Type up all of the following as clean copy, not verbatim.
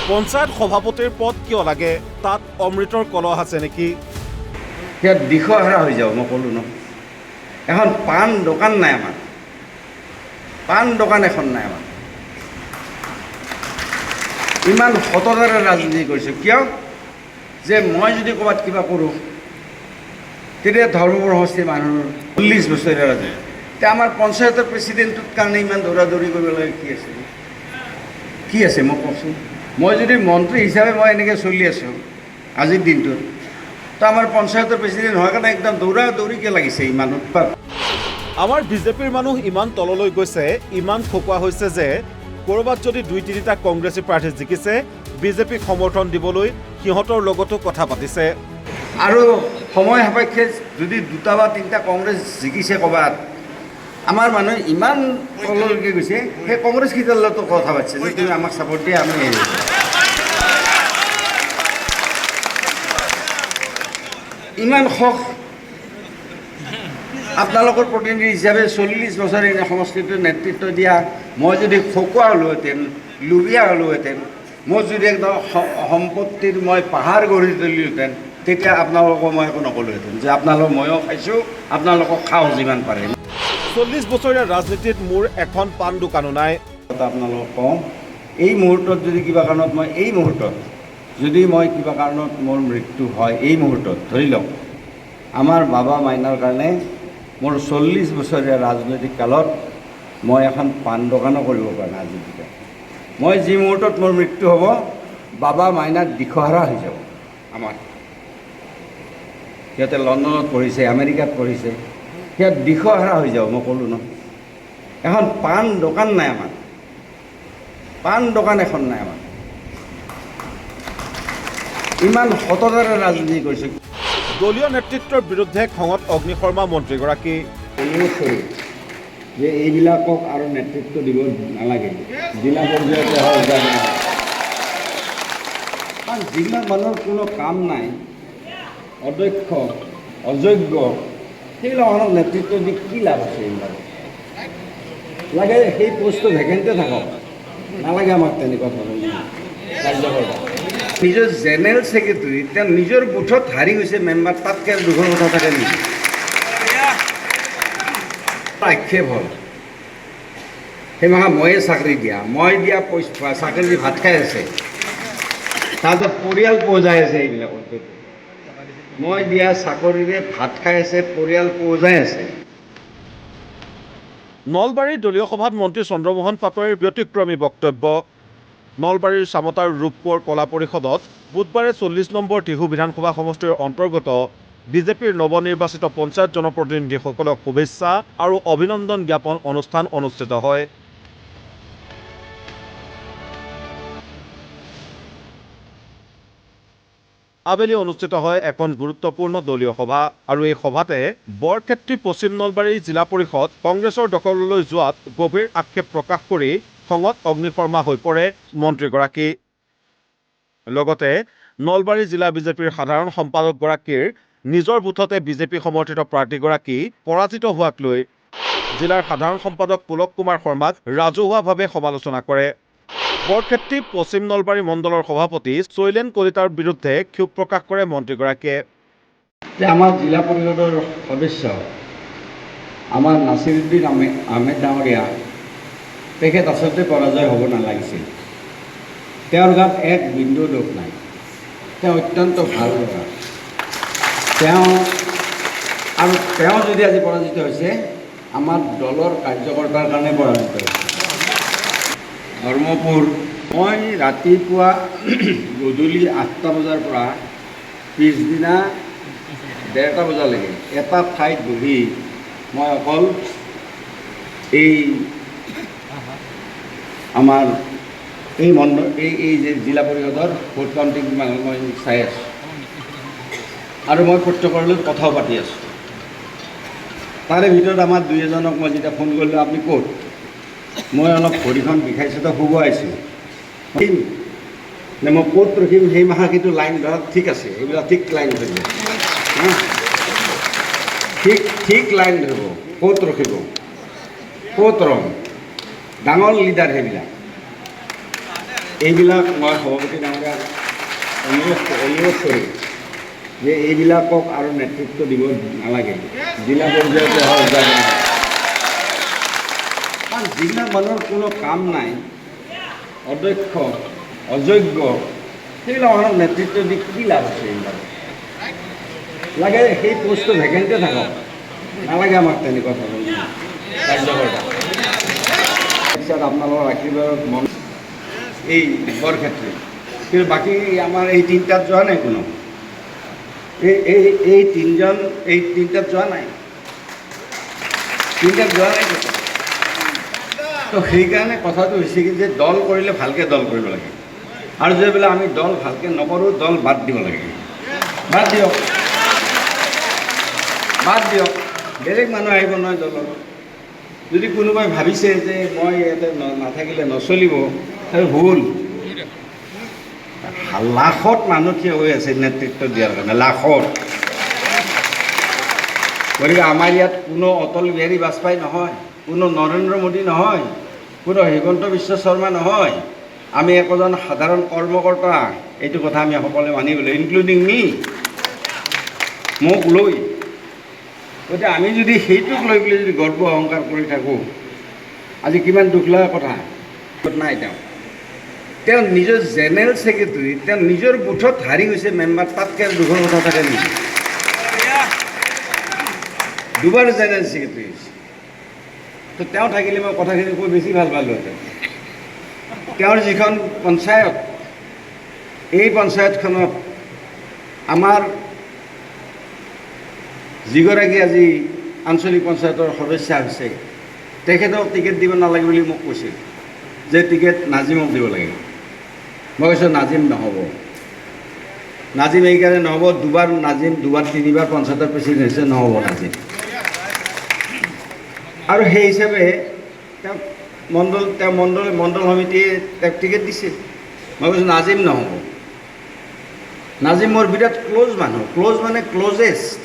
পঞ্চায়ত সভাপতিৰ পদ কিয় লাগে? তাত অমৃতৰ কলহ আছে নেকি? ইয়াত দিশহাৰা হৈ যাওঁ, মই ক'লোঁ ন। এখন পাণ দোকান নাই আমাৰ, পাণ দোকান এখন নাই আমাৰ। ইমান সততাৰে ৰাজনীতি কৰিছোঁ কিয়? যে মই যদি ক'ৰবাত কিবা কৰোঁ, তেতিয়া ধৰ্মপুৰ সমষ্টিৰ মানুহৰ 40 বছৰীয়া ৰাজনীতি, এতিয়া আমাৰ পঞ্চায়তৰ প্ৰেচিডেণ্টটোৰ কাৰণে ইমান দৌৰা দৌৰি কৰিব লাগে কি আছে? কি আছে মই কওকচোন? মই যদি মন্ত্ৰী হিচাপে মই এনেকৈ চলি আছোঁ আজিৰ দিনটোত, তো আমাৰ পঞ্চায়তৰ প্ৰেচিডেণ্ট হোৱাৰ কাৰণে একদম দৌৰা দৌৰিকৈ লাগিছে ইমান উৎপাত। আমাৰ বিজেপিৰ মানুহ ইমান তললৈ গৈছে, ইমান খকুৱা হৈছে যে ক'ৰবাত যদি 2-3টা কংগ্ৰেছী প্ৰাৰ্থী জিকিছে, বিজেপিক সমৰ্থন দিবলৈ সিহঁতৰ লগতো কথা পাতিছে। আৰু সময় সাপেক্ষে যদি 2টা বা 3টা কংগ্ৰেছ জিকিছে ক'ৰবাত, আমাৰ মানুহে ইমান তললৈকে গৈছে, সেই কংগ্ৰেছ কেইটাৰ লগতো কথা পাতিছে যে তুমি আমাক ছাপৰ্ট দিয়া, আমি ইমান শখ আপোনালোকৰ প্ৰতিনিধি হিচাপে 40 বছৰ এই সমষ্টিটোৰ নেতৃত্ব দিয়া মই যদি খকুৱা হ'লোহেঁতেন, লুবীয়া হ'লোহেঁতেন, মই যদি একদম সম্পত্তিৰ মই পাহাৰ গঢ়ি তুলিলোহেঁতেন, তেতিয়া আপোনালোকক মই একো নকলোহেঁতেন যে আপোনালোক ময়ো খাইছোঁ, আপোনালোকক খাওঁ যিমান পাৰে। 40 বছৰীয়া ৰাজনীতিত মোৰ এখন পাণ দোকানো নাই। আপোনালোকক কওঁ, এই মুহূৰ্তত যদি কিবা কাৰণত মই এই মুহূৰ্তত যদি মই কিবা কাৰণত মোৰ মৃত্যু হয়, এই মুহূৰ্তত ধৰি লওক আমাৰ বাবা মাইনাৰ কাৰণে মোৰ 40 বছৰীয়া ৰাজনৈতিক কালত মই এখন পাণ দোকানো কৰিব পৰা নাই আজিৰ দিনত। মই যি মুহূৰ্তত মোৰ মৃত্যু হ'ব, বাবা মাইনাক দিশহাৰা হৈ যাব আমাৰ। সিহঁতে লণ্ডনত পঢ়িছে, আমেৰিকাত পঢ়িছে, সিহঁত দিশহাৰা হৈ যাব, মই ক'লোঁ ন। এখন পাণ দোকান নাই আমাৰ, পাণ দোকান এখন নাই আমাৰ। ইমান সততাৰে ৰাজনীতি কৰিছোঁ। দলীয় নেতৃত্বৰ বিৰুদ্ধে খঙত অগ্নিশৰ্মা মন্ত্ৰীগৰাকী। অনুৰোধ কৰোঁ যে এইবিলাকক আৰু নেতৃত্ব দিব নালাগে, জিলা পৰ্যায়তে হওক। কাৰণ যিবিলাক মানুহৰ কোনো কাম নাই, অদক্ষ, অযোগ্য, সেইবিলাক মানুহক নেতৃত্ব দি কি লাভ আছে? এইবিলাক লাগে সেই পষ্টটো ভেকেণ্টে থাকক, নালাগে আমাক তেনেকুৱা ধৰণৰ কাৰ্যকৰ্তা। নিজৰ জেনেৰেল ছেক্ৰেটাৰী তেওঁ নিজৰ বুথত হাৰি গৈছে মেম্বাৰ, তাতকৈ আৰু দুখৰ কথা থাকে নেকি? আক্ষেপ হ'ল সেইমাহা ময়ে চাকৰি দিয়া, মই দিয়া পইচা চাকৰি দি ভাত খাই আছে, তাৰপিছত পৰিয়াল পৌজাই আছে। এইবিলাকৰ মই দিয়া চাকৰিৰে ভাত খাই আছে, পৰিয়াল পৌজাই আছে। নলবাৰীৰ দলীয় সভাত মন্ত্ৰী চন্দ্ৰমোহন পাটোৱাৰীৰ ব্যতিক্ৰমী বক্তব্য। নলবাৰীৰ চামতাৰ ৰূপপুৰ কলা পৰিষদত বুধবাৰে 40 নম্বৰ টিহু বিধানসভা সমষ্টিৰ অন্তৰ্গত বিজেপিৰ নৱনিৰ্বাচিত পঞ্চায়ত জনপ্ৰতিনিধিসকলক শুভেচ্ছা আৰু অভিনন্দন জ্ঞাপন অনুষ্ঠান অনুষ্ঠিত হয়। আবেলি অনুষ্ঠিত হয় এখন গুৰুত্বপূৰ্ণ দলীয় সভা আৰু এই সভাতে বৰক্ষেত্ৰী পশ্চিম নলবাৰী জিলা পৰিষদ কংগ্ৰেছৰ দখললৈ যোৱাত গভীৰ আক্ষেপ প্ৰকাশ কৰি খঙত অগ্নিশৰ্মা হৈ পৰে মন্ত্ৰীগৰাকী। লগতে নলবাৰী জিলা বিজেপিৰ সাধাৰণ সম্পাদকগৰাকীৰ নিজৰ বুথতে বিজেপি সমৰ্থিত প্ৰাৰ্থীগৰাকী পৰাজিত হোৱাক লৈ জিলাৰ সাধাৰণ সম্পাদক পুলক কুমাৰ শৰ্মাক ৰাজহুৱাভাৱে সমালোচনা কৰে। বৰক্ষেত্ৰী পশ্চিম নলবাৰী মণ্ডলৰ সভাপতি শৈলেন কলিতাৰ বিৰুদ্ধে ক্ষোভ প্ৰকাশ কৰে মন্ত্ৰীগৰাকীয়ে। আমাৰ জিলা পৰিষদৰ সদস্য আমাৰ নাছিৰুদ্দিন আহমেদ ডাঙৰীয়া, তেখেত আচলতে পৰাজয় হ'ব নালাগিছিল। তেওঁৰ গাত এক বিন্দু দোষ নাই, তেওঁ অত্যন্ত ভাল ল'ৰা। তেওঁ যদি আজি পৰাজিত হৈছে, আমাৰ দলৰ কাৰ্যকৰ্তাৰ কাৰণে পৰাজিত হৈছে। ধৰ্মপুৰ মই ৰাতিপুৱা গধূলি 8টা বজাৰ পৰা পিছদিনা 1:30টা বজালৈকে এটা ঠাইত বহি মই অকল এই আমাৰ এই যে জিলা পৰিষদৰ ভোট কাউণ্টিং মই চাই আছোঁ আৰু মই প্ৰত্যেকৰ লগত কথাও পাতি আছোঁ। তাৰে ভিতৰত আমাৰ 2-এজনক মই যেতিয়া ফোন কৰিলোঁ, আপুনি ক'ত? মই অলপ ভৰিখন বিষাইছোঁ, তো শুব আহিছোঁ। নে মই ক'ত ৰখিম সেই মাহা কিন্তু লাইন ধৰক ঠিক আছে, এইবিলাক ঠিক লাইন ধৰিব, ঠিক লাইন ধৰিব, ক'ত ৰখিব, ক'ত ৰম, ডাঙৰ লিডাৰ সেইবিলাক। এইবিলাক মই সভাপতি ডাঙৰীয়াক অনুৰোধ কৰিম যে এইবিলাকক আৰু নেতৃত্ব দিব নালাগে, জিলা পৰ্যায়তে হওক বা কাৰণ যিবিলাক মানুহৰ কোনো কাম নাই, অদক্ষ, অযোগ্য, সেইবিলাক মানুহক নেতৃত্ব দি কি লাভ আছে? এইবিলাক লাগে সেই পোষ্টটো ভেকেণ্টে থাকক, নালাগে আমাক তেনেকুৱা ধৰণৰ কাৰ্যকৰ্তা। পিছত আপোনালোকৰ আশীৰ্বাদত মন এই বৰক্ষেত্ৰী, কিন্তু বাকী আমাৰ এই তিনিটাত যোৱা নাই কোনো, এই তিনিটাত যোৱা নাই, তো সেইকাৰণে কথাটো হৈছে কি যে দল কৰিলে ভালকৈ দল কৰিব লাগে, আৰু যে বোলে আমি দল ভালকৈ নকৰোঁ, দল বাদ দিব লাগে। বাদ দিয়ক, বেলেগ মানুহ আহিব নহয় দলত। যদি কোনোবাই ভাবিছে যে মই ইয়াতে নাথাকিলে নচলিব, সেইটো ভুল। লাখত মানুহ থিয় হৈ আছে নেতৃত্ব দিয়াৰ কাৰণে, লাখত। গতিকে আমাৰ ইয়াত কোনো অটল বিহাৰী বাজপেয়ী নহয়, কোনো নৰেন্দ্ৰ মোদী নহয়, কোনো হিমন্ত বিশ্ব শৰ্মা নহয়, আমি একোজন সাধাৰণ কৰ্মকৰ্তা। এইটো কথা আমি সকলোৱে মানিব লাগিব, ইনক্লুডিং মি, মোক লৈ। গতিকে আমি যদি সেইটোক লৈ পেলাই যদি গৰ্ব অহংকাৰ কৰি থাকোঁ, আজি কিমান দুখ লগা কথা নাই। তেওঁ নিজৰ জেনেৰেল ছেক্ৰেটাৰী, তেওঁ নিজৰ বুথত হাৰি গৈছে মেম্বাৰ, তাতকৈ দুখৰ কথা থাকে নেকি? দুবাৰ জেনেৰেল ছেক্ৰেটাৰী হৈছে, তো তেওঁ থাকিলে মই কথাখিনি কৈ বেছি ভাল পালোহেঁতেন। তেওঁৰ যিখন পঞ্চায়ত, এই পঞ্চায়তখনত আমাৰ যিগৰাকী আজি আঞ্চলিক পঞ্চায়তৰ সদস্য হৈছে, তেখেতক টিকেট দিব নালাগে বুলি মোক কৈছিল, যে টিকেট নাজিমক দিব লাগে। মই কৈছোঁ নাজিম নহ'ব, নাজিম এইকাৰণে নহ'ব, নাজিম দুবাৰ তিনিবাৰ পঞ্চায়তৰ প্ৰেচিডেণ্ট হৈছে, নহ'ব নাজিম। আৰু সেই হিচাপে তেওঁ মণ্ডল সমিতিয়ে তেওঁক টিকেট দিছিল। মই কৈছোঁ নাজিম নহ'ব, নাজিম মোৰ বিৰাট ক্ল'জ মানুহ, ক্ল'জ মানে ক্ল'জেষ্ট।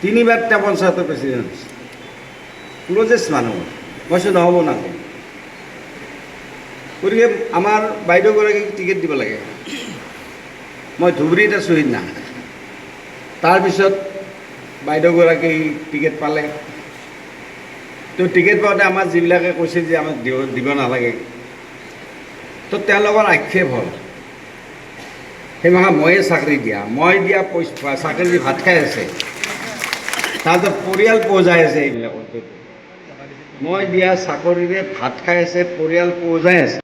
তিনিবাৰ তেওঁ পঞ্চায়তৰ প্ৰেচিডেণ্ট হৈছে, ক্ল'জেষ্ট মানুহ। মই কৈছোঁ নহ'ব নাজিম। গতিকে আমাৰ বাইদেউগৰাকীক টিকেট দিব লাগে। মই ধুবুৰীত আছোঁ সিদিনা, তাৰপিছত বাইদেউগৰাকী টিকেট পালে। তো টিকেট পাওঁতে আমাৰ যিবিলাকে কৈছে যে আমাক দিব নালাগে, তো তেওঁলোকৰ আক্ষেপ হ'ল সেইমাখা ময়ে চাকৰি দিয়া, মই দিয়া চাকৰি দি ভাত খাই আছে, তাৰপিছত পৰিয়াল পৌজাই আছে। এইবিলাকৰ মই দিয়া চাকৰিৰে ভাত খাই আছে, পৰিয়াল পৌজাই আছে।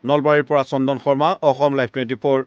নলবাৰীৰ পৰা চন্দন শৰ্মা, অসম লাইভ 24।